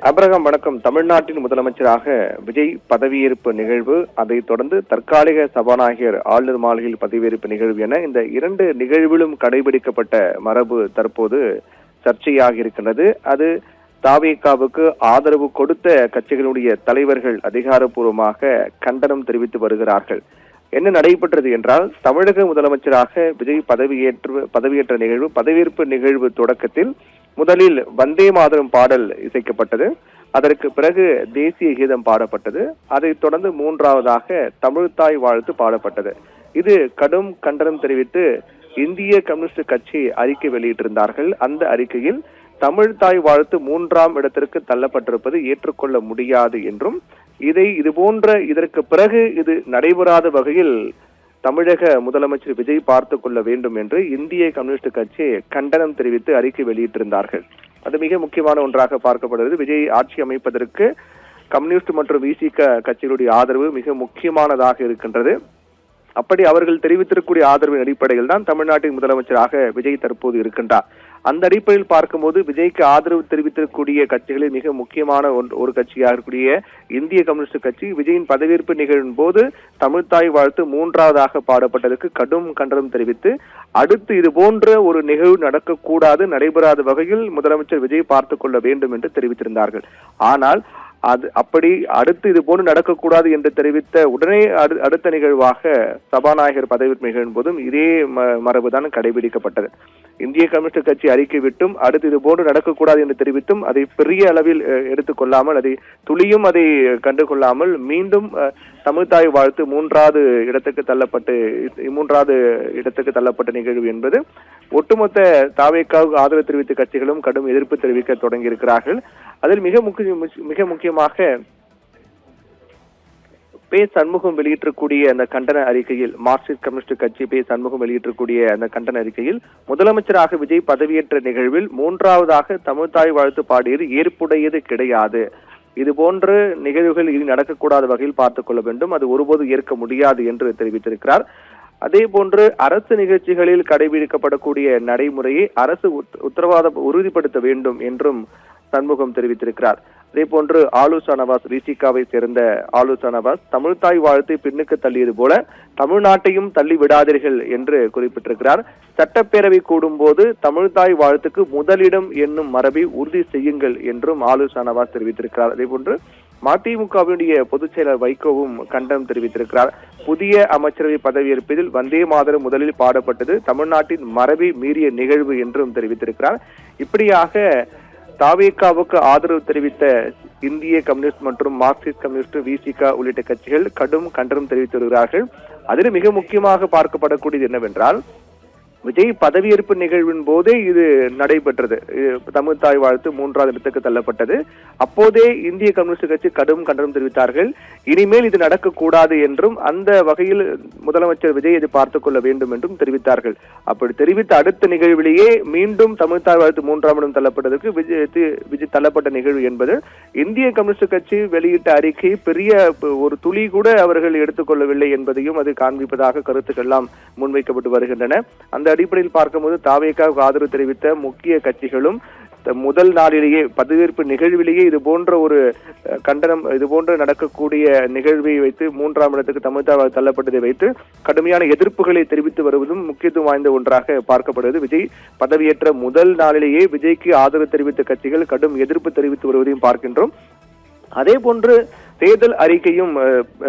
Abraham வணக்கம். தமிழ்நாட்டின் முதலமைச்சராக விஜய் பதவியேற்பு நிகழ்வு, அதைத் தொடர்ந்து தற்காலிக சபாநாயகர் ஆளுநர் மாளிகையில் பதவியேற்பு நிகழ்வு என இந்த இரண்டு நிகழ்விலும் கடைபிடிக்கப்பட்ட மரபு தற்போது சர்ச்சையாக இருக்கின்றது. அது தாவேகாவுக்கு ஆதரவு கொடுத்த கட்சிகளுடைய தலைவர்கள் அதிகாரப்பூர்வமாக கண்டனம் தெரிவித்து வருகிறார்கள். என்ன நடைபெற்றது என்றால், தமிழக முதலமைச்சராக விஜய் பதவியேற்ற நிகழ்வு, பதவியேற்பு நிகழ்வு தொடக்கத்தில் முதலில் வந்தே மாதரம் பாடல் இசைக்கப்பட்டது. அதற்கு பிறகு தேசிய கீதம் பாடப்பட்டது. அதைத் தொடர்ந்து மூன்றாவதாக தமிழ்தாய் வாழ்த்து பாடப்பட்டது. இது கடும் கண்டனம் தெரிவித்து இந்திய கம்யூனிஸ்ட் கட்சி அறிக்கை வெளியிட்டிருந்தார்கள். அந்த அறிக்கையில் தமிழ்தாய் வாழ்த்து 3ஆம் இடத்திற்கு தள்ளப்பட்டிருப்பது ஏற்றுக்கொள்ள முடியாது என்றும், இதற்கு பிறகு இது நடைபெறாத வகையில் தமிழக முதலமைச்சர் விஜய் பார்த்துக் கொள்ள வேண்டும் என்று இந்திய கம்யூனிஸ்ட் கட்சி கண்டனம் தெரிவித்து அறிக்கை வெளியிட்டிருந்தார்கள். அது மிக முக்கியமான ஒன்றாக பார்க்கப்படுகிறது. விஜய் ஆட்சி அமைப்பதற்கு கம்யூனிஸ்ட் மற்றும் விசிக கட்சிகளுடைய ஆதரவு மிக முக்கியமானதாக இருக்கின்றது. அப்படி அவர்கள் தெரிவித்திருக்கக்கூடிய ஆதரவின் அடிப்படையில் தான் தமிழ்நாட்டின் முதலமைச்சராக விஜய் தற்போது இருக்கின்றார். அந்த அடிப்படையில் பார்க்கும்போது விஜய்க்கு ஆதரவு தெரிவித்திருக்கக்கூடிய கட்சிகளில் மிக முக்கியமான ஒரு கட்சியாக இருக்கக்கூடிய இந்திய கம்யூனிஸ்ட் கட்சி விஜயின் பதவியேற்பு நிகழ்வின் போது தமிழ்தாய் வாழ்த்து 3ஆவதாக பாடப்பட்டதற்கு கடும் கண்டனம் தெரிவித்து, அடுத்து இது போன்ற ஒரு நிகழ்வு நடக்கக்கூடாது, நடைபெறாத வகையில் முதலமைச்சர் விஜய் பார்த்துக் கொள்ள வேண்டும் என்று தெரிவித்திருந்தார்கள். ஆனால் அப்படி அடுத்து இது போன்று நடக்கக்கூடாது என்று தெரிவித்த உடனே அடுத்த நிகழ்வாக சபாநாயகர் பதவியேற்பு நிகழ்வின் போதும் இதே மரபுதான் கடைபிடிக்கப்பட்டது. இந்திய கம்யூனிஸ்ட் கட்சி அறிக்கை விட்டும் அடுத்து இது போன்று நடக்கக்கூடாது என்று தெரிவித்தும் அதை பெரிய அளவில் எடுத்துக்கொள்ளாமல், அதை துளியும் அதை கண்டுகொள்ளாமல் மீண்டும் தமிழ்தாய் வாழ்த்து 3வது இடத்துக்கு தள்ளப்பட்ட நிகழ்வு என்பது ஒட்டுமொத்த தாவேகாவுக்கு ஆதரவு தெரிவித்த கட்சிகளும் கடும் எதிர்ப்பு தெரிவிக்க தொடங்கி இருக்கிறார்கள். அதில் மிக முக்கியமாக பே சண்முகம் வெளியிட்டிருக்கூடிய அந்த கண்டன அறிக்கையில், மார்க்சிஸ்ட் கம்யூனிஸ்ட் கட்சி பே சண்முகம் வெளியிட்டிருக்கூடிய அந்த கண்டன அறிக்கையில், முதலமைச்சராக விஜய் பதவியேற்ற நிகழ்வில் 3ஆவதாக தமிழ்தாய் வாழ்த்து பாடியது ஏற்புடையது கிடையாது. இது போன்ற நிகழ்வுகள் இனி நடக்கக்கூடாத வகையில் பார்த்துக் கொள்ள வேண்டும், அது ஒருபோது ஏற்க முடியாது என்று தெரிவித்திருக்கிறார். அதே போன்று அரசு நிகழ்ச்சிகளில் கடைபிடிக்கப்படக்கூடிய நடைமுறையை அரசு உறுதிப்படுத்த வேண்டும் என்றும் சண்முகம் தெரிவித்திருக்கிறார். அதே போன்று ஆலூசா நவாஸ், விசிகாவை சேர்ந்த ஆலூசா நவாஸ், தமிழ்தாய் வாழ்த்தை பின்னுக்கு தள்ளியது போல தமிழ்நாட்டையும் தள்ளி விடாதீர்கள் என்று குறிப்பிட்டிருக்கிறார். சட்டப்பேரவை கூடும் போது தமிழ்தாய் வாழ்த்துக்கு முதலிடம் என்னும் மரபை உறுதி செய்யுங்கள் என்றும் ஆலூசா நவாஸ் தெரிவித்திருக்கிறார். அதே போன்று மதிமுகவினுடைய பொதுச் செயலர் வைகோவும் கண்டனம் தெரிவித்திருக்கிறார். புதிய அமைச்சரவை பதவியேற்பதில் வந்தே மாதரம் முதலில் பாடப்பட்டது தமிழ்நாட்டின் மரபை மீறிய நிகழ்வு என்றும் தெரிவித்திருக்கிறார். இப்படியாக தாவேகாவுக்கு ஆதரவு தெரிவித்த இந்திய கம்யூனிஸ்ட் மற்றும் மார்க்சிஸ்ட் கம்யூனிஸ்ட், விசிக உள்ளிட்ட கட்சிகள் கடும் கண்டனம் தெரிவித்து வருகிறார்கள். அதில் மிக முக்கியமாக பார்க்கப்படக்கூடியது என்னவென்றால், விஜய் பதவியேற்பு நிகழ்வின் போதே இது நடைபெற்றது. தமிழ்தாய் வாழ்த்து 3வது இடத்துக்கு தள்ளப்பட்டது. அப்போதே இந்திய கம்யூனிஸ்ட் கட்சி கடும் கண்டனம் தெரிவித்தார்கள். இனிமேல் இது நடக்கக்கூடாது என்றும், அந்த வகையில் முதலமைச்சர் விஜய் இதை பார்த்துக் கொள்ள வேண்டும் என்றும் தெரிவித்தார்கள். அப்படி தெரிவித்த அடுத்த நிகழ்விலேயே மீண்டும் தமிழ்தாய் வாழ்த்து 3ஆம் இடம் தள்ளப்பட்டதற்கு விஜய் தள்ளப்பட்ட நிகழ்வு என்பது இந்திய கம்யூனிஸ்ட் கட்சி வெளியிட்ட அறிக்கை பெரிய ஒரு துளி கூட அவர்கள் எடுத்துக்கொள்ளவில்லை என்பதையும் அது காண்பிப்பதாக கருத்துக்கள் எல்லாம் முன்வைக்கப்பட்டு வருகின்றன. அந்த அடிப்படையில் பார்க்கும்போது தாவேகாவுக்கு ஆதரவு தெரிவித்த முக்கிய கட்சிகளும் முதல் நாளிலேயே பதவியேற்பு நிகழ்விலேயே இது போன்ற ஒரு கண்டனம், இது போன்ற நடக்கக்கூடிய நிகழ்வை வைத்து 3ஆம் இடத்துக்கு தமிழ்தாய் தள்ளப்பட்டதை வைத்து கடுமையான எதிர்ப்புகளை தெரிவித்து வருவதும் முக்கியத்துவம் வாய்ந்த ஒன்றாக பார்க்கப்படுவது. விஜய் பதவியேற்ற முதல் நாளிலேயே விஜய்க்கு ஆதரவு தெரிவித்த கட்சிகள் கடும் எதிர்ப்பு தெரிவித்து வருவதையும் பார்க்கின்றோம். அதே போன்று தேர்தல் அறிக்கையும்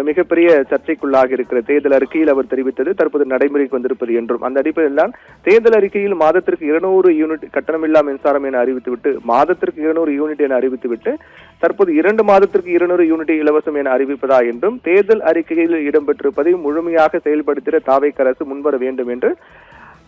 மிகப்பெரிய சர்ச்சைக்குள்ளாக இருக்கிற தேர்தல் அறிக்கையில் அவர் தெரிவித்தது தற்போது நடைமுறைக்கு வந்திருப்பது என்றும், அந்த அடிப்படையில் தான் தேர்தல் அறிக்கையில் மாதத்திற்கு 200 யூனிட் கட்டணமில்லா மின்சாரம் என அறிவித்துவிட்டு, மாதத்திற்கு 200 யூனிட் என அறிவித்துவிட்டு தற்போது 2 மாதத்திற்கு 200 யூனிட் இலவசம் என அறிவிப்பதா என்றும், தேர்தல் அறிக்கையில் இடம்பெற்றிருப்பதை முழுமையாக செயல்படுத்திட தாவேகா அரசு முன்வர வேண்டும் என்று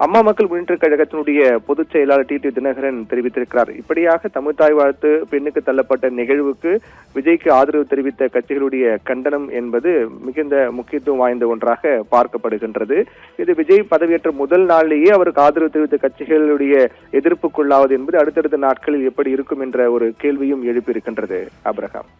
அம்மா மக்கள் முன்னேற்ற கழகத்தினுடைய பொதுச் செயலாளர் டிடி தினகரன் தெரிவித்திருக்கிறார். இப்படியாக தமிழ்தாய் வாழ்த்து பெண்ணுக்கு தள்ளப்பட்ட நிகழ்வுக்கு விஜய்க்கு ஆதரவு தெரிவித்த கட்சிகளுடைய கண்டனம் என்பது மிகுந்த முக்கியத்துவம் வாய்ந்த ஒன்றாக பார்க்கப்படுகின்றது. இது விஜய் பதவியேற்ற முதல் நாளிலேயே அவருக்கு ஆதரவு தெரிவித்த கட்சிகளுடைய எதிர்ப்புக்குள்ளாவது என்பது அடுத்தடுத்த நாட்களில் எப்படி இருக்கும் என்ற ஒரு கேள்வியும் எழுப்பியிருக்கின்றது. அப்ரஹாம்.